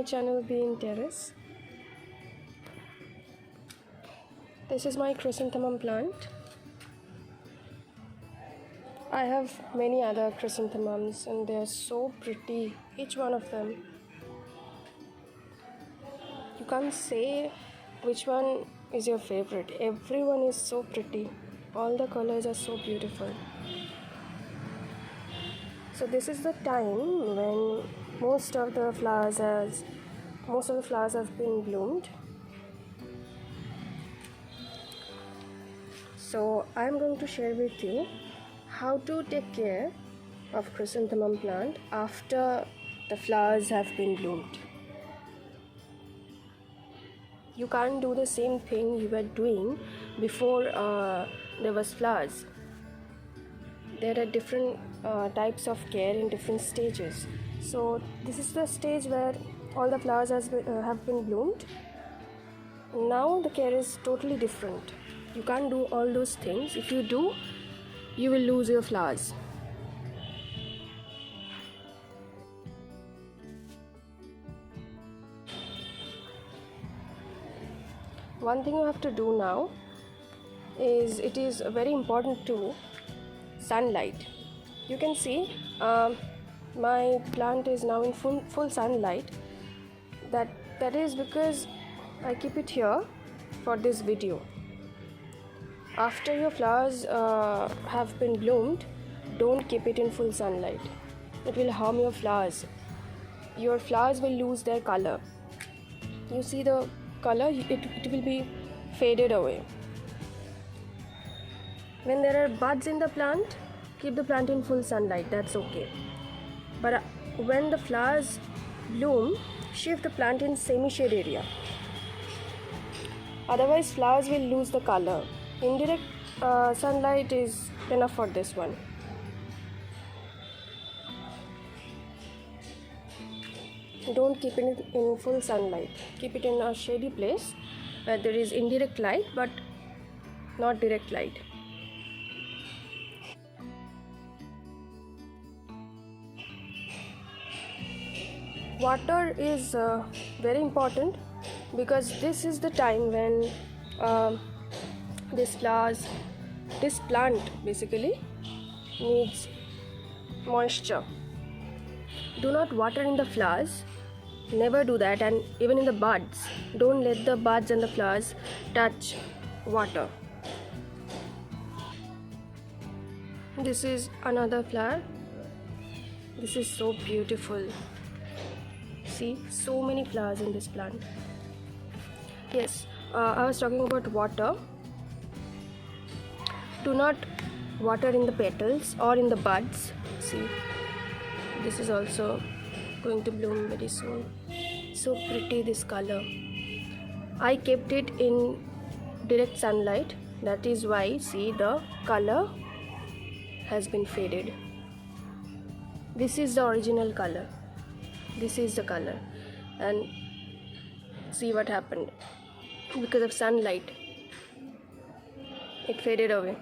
channel Being Terrace. This is my chrysanthemum plant. I have many other chrysanthemums and they are so pretty, each one of them. You can't say which one is your favorite. Everyone is so pretty. All the colors are so beautiful. So this is the time when most of the flowers have been bloomed. So I'm going to share with you how to take care of chrysanthemum plant after the flowers have been bloomed. You can't do the same thing you were doing before there was flowers. There are different types of care in different stages. So this is the stage where all the flowers have been bloomed. Now the care is totally different. You can't do all those things. If you do, you will lose your flowers. One thing you have to do now is it is very important to sunlight. You can see my plant is now in full sunlight. That is because I keep it here for this video. After your flowers have been bloomed, don't keep it in full sunlight. It will harm your flowers. Your flowers will lose their color. You see the color, it will be faded away. When there are buds in the plant, keep the plant in full sunlight, that's okay. But when the flowers bloom, shift the plant in semi-shade area. Otherwise flowers will lose the color. Indirect sunlight is enough for this one. Don't keep it in full sunlight. Keep it in a shady place where there is indirect light but not direct light. Water is very important because this is the time when this plant basically needs moisture. Do not water in the flowers. Never do that, and even in the buds. Don't let the buds and the flowers touch water. This is another flower. This is so beautiful. See, so many flowers in this plant. Yes, I was talking about water. Do not water in the petals or in the buds. See, this is also going to bloom very soon. So pretty, this color. I kept it in direct sunlight. That is why, see, the color has been faded. This is the original color. This is the color, and see what happened. Because of sunlight, it faded away.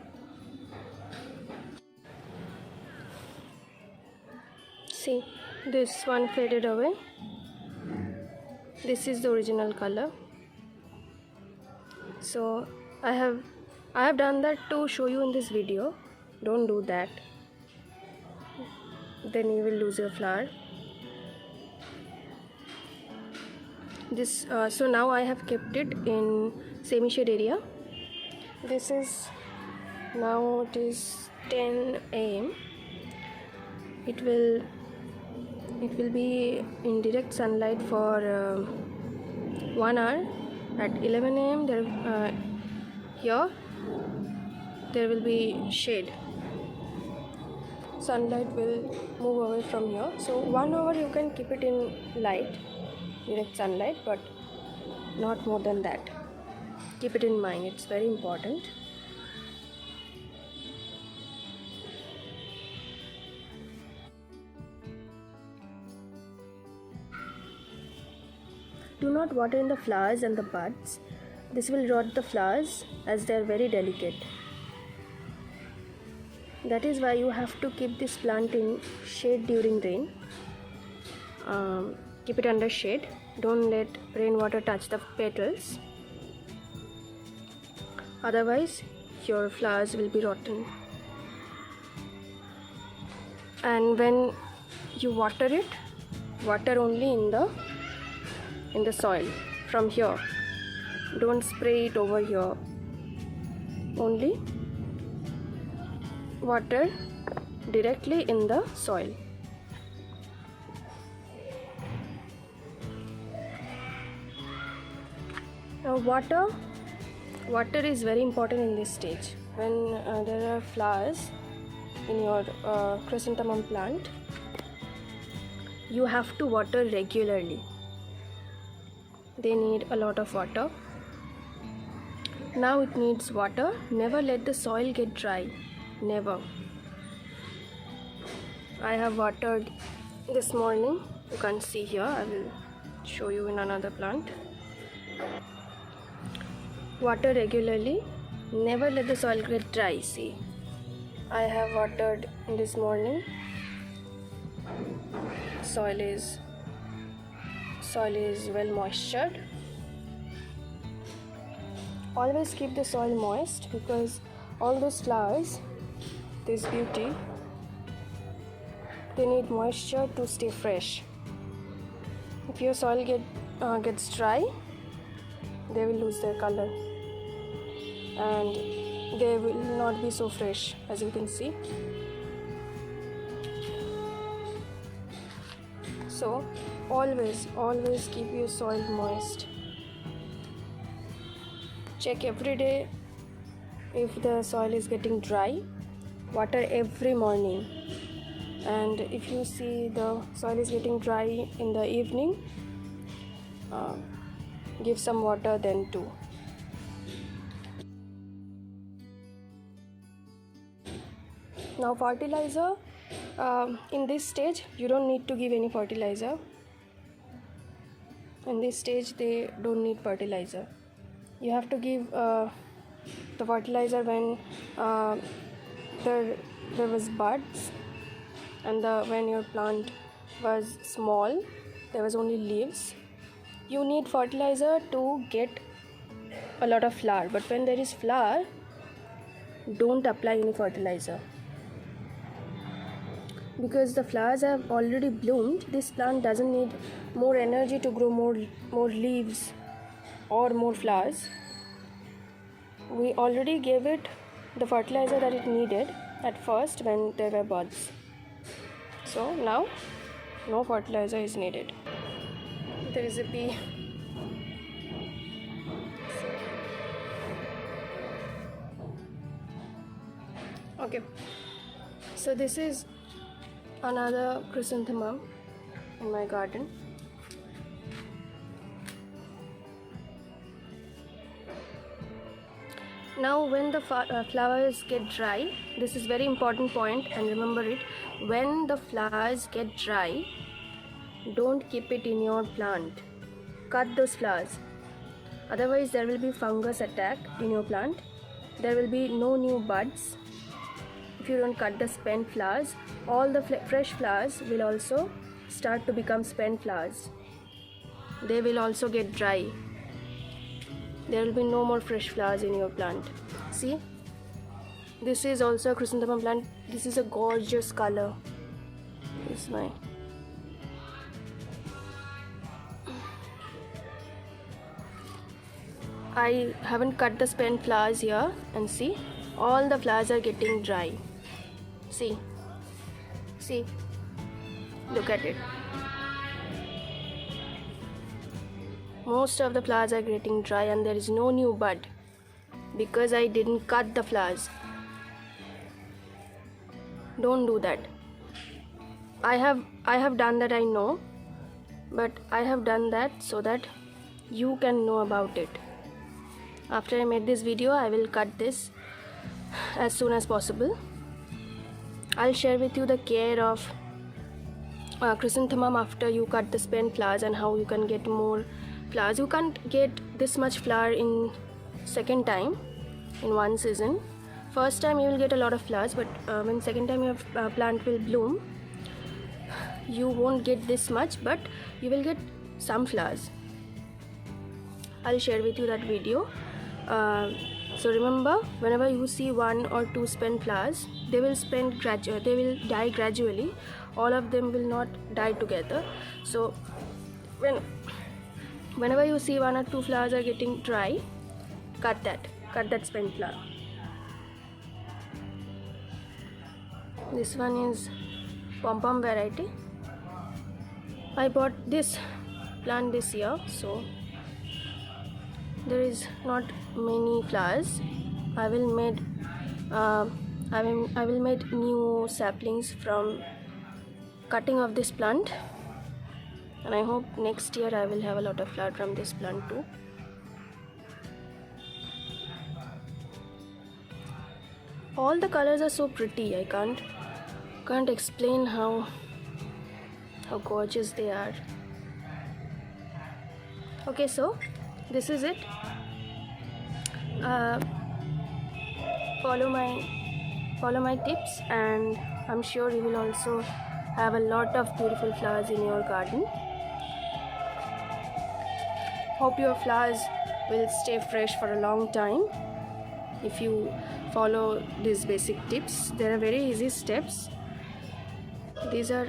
See, this one faded away. This is the original color. So I have done that to show you in this video. Don't do that, then you will lose your flower. So now I have kept it in semi-shade area. This is now, it is 10 a.m. It will be in direct sunlight for 1 hour. At 11 a.m. Here there will be shade. Sunlight will move away from here. So 1 hour you can keep it in light, direct sunlight, but not more than that. Keep it in mind, it's very important. Do not water in the flowers and the buds. This will rot the flowers as they are very delicate. That is why you have to keep this plant in shade during rain. Keep it under shade Don't let rainwater touch the petals, otherwise your flowers will be rotten. And when you water it, water only in the soil from here. Don't spray it over here. Only water directly in the soil. Now water is very important in this stage. When there are flowers in your chrysanthemum plant, you have to water regularly. They need a lot of water. Now it needs water. Never let the soil get dry. Never. I have watered this morning. You can't see here. I will show you in another plant. Water regularly. Never let the soil get dry. See, I have watered this morning. Soil is well moistured. Always keep the soil moist, because all those flowers, this beauty, they need moisture to stay fresh. If your soil gets dry, they will lose their color and they will not be so fresh, as you can see. So always keep your soil moist. Check every day if the soil is getting dry. Water every morning. And if you see the soil is getting dry in the evening, give some water then too. Now fertilizer, in this stage you don't need to give any fertilizer. In this stage they don't need fertilizer. You have to give the fertilizer when there was buds, and when your plant was small, there was only leaves. You need fertilizer to get a lot of flower, but when there is flower, don't apply any fertilizer, because the flowers have already bloomed. This plant doesn't need more energy to grow more leaves or more flowers. We already gave it the fertilizer that it needed at first when there were buds. So now no fertilizer is needed. There is a bee. Okay, so this is another chrysanthemum in my garden. Now when the flowers get dry, this is very important point, and remember it. When the flowers get dry, don't keep it in your plant. Cut those flowers. Otherwise there will be fungus attack in your plant. There will be no new buds. If you don't cut the spent flowers, all the fresh flowers will also start to become spent flowers. They will also get dry. There will be no more fresh flowers in your plant. See, this is also a chrysanthemum plant. This is a gorgeous color. This is mine. I haven't cut the spent flowers here, and see, all the flowers are getting dry. See, look at it. Most of the flowers are getting dry and there is no new bud, because I didn't cut the flowers. Don't do that. I have done that, I know, but I have done that so that you can know about it. After I made this video, I will cut this as soon as possible. I'll share with you the care of chrysanthemum after you cut the spent flowers and how you can get more flowers. You can't get this much flower in second time in one season. First time you will get a lot of flowers, but when second time your plant will bloom, you won't get this much, but you will get some flowers. I'll share with you that video. So remember, whenever you see 1 or 2 spent flowers, they will die gradually. All of them will not die together. So whenever you see 1 or 2 flowers are getting dry, cut that spent flower. This one is pom-pom variety. I bought this plant this year, so there is not many flowers. I will make new saplings from cutting of this plant, and I hope next year I will have a lot of flower from this plant too. All the colors are so pretty. I can't explain how gorgeous they are. Okay, so this is it. Follow my tips, and I'm sure you will also have a lot of beautiful flowers in your garden. Hope your flowers will stay fresh for a long time if you follow these basic tips. There are very easy steps. These are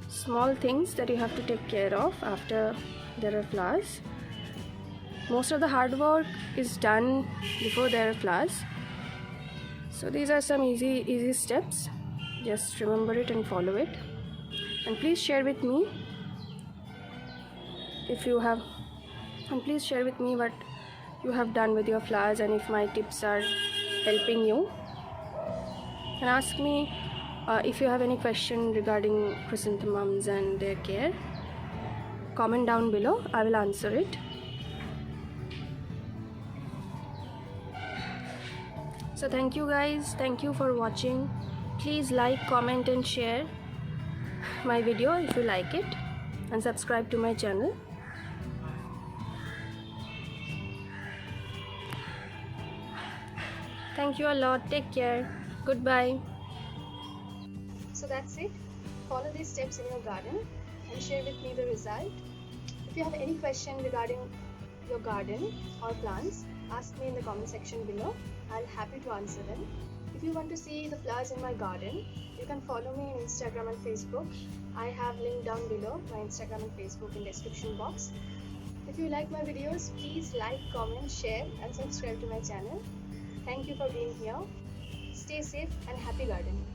small things that you have to take care of after there are flowers. Most of the hard work is done before there are flowers. So these are some easy steps. Just remember it and follow it. And please share with me what you have done with your flowers, and if my tips are helping you. And ask me if you have any question regarding chrysanthemums and their care. Comment down below, I will answer it. So thank you guys, thank you for watching. Please like, comment and share my video if you like it, and subscribe to my channel. Thank you a lot. Take care. Goodbye. So that's it. Follow these steps in your garden and share with me the result. If you have any question regarding your garden or plants, ask me in the comment section below. I'll be happy to answer them. If you want to see the flowers in my garden, you can follow me on Instagram and Facebook. I have linked down below my Instagram and Facebook in description box. If you like my videos, please like, comment, share and subscribe to my channel. Thank you for being here. Stay safe and happy gardening.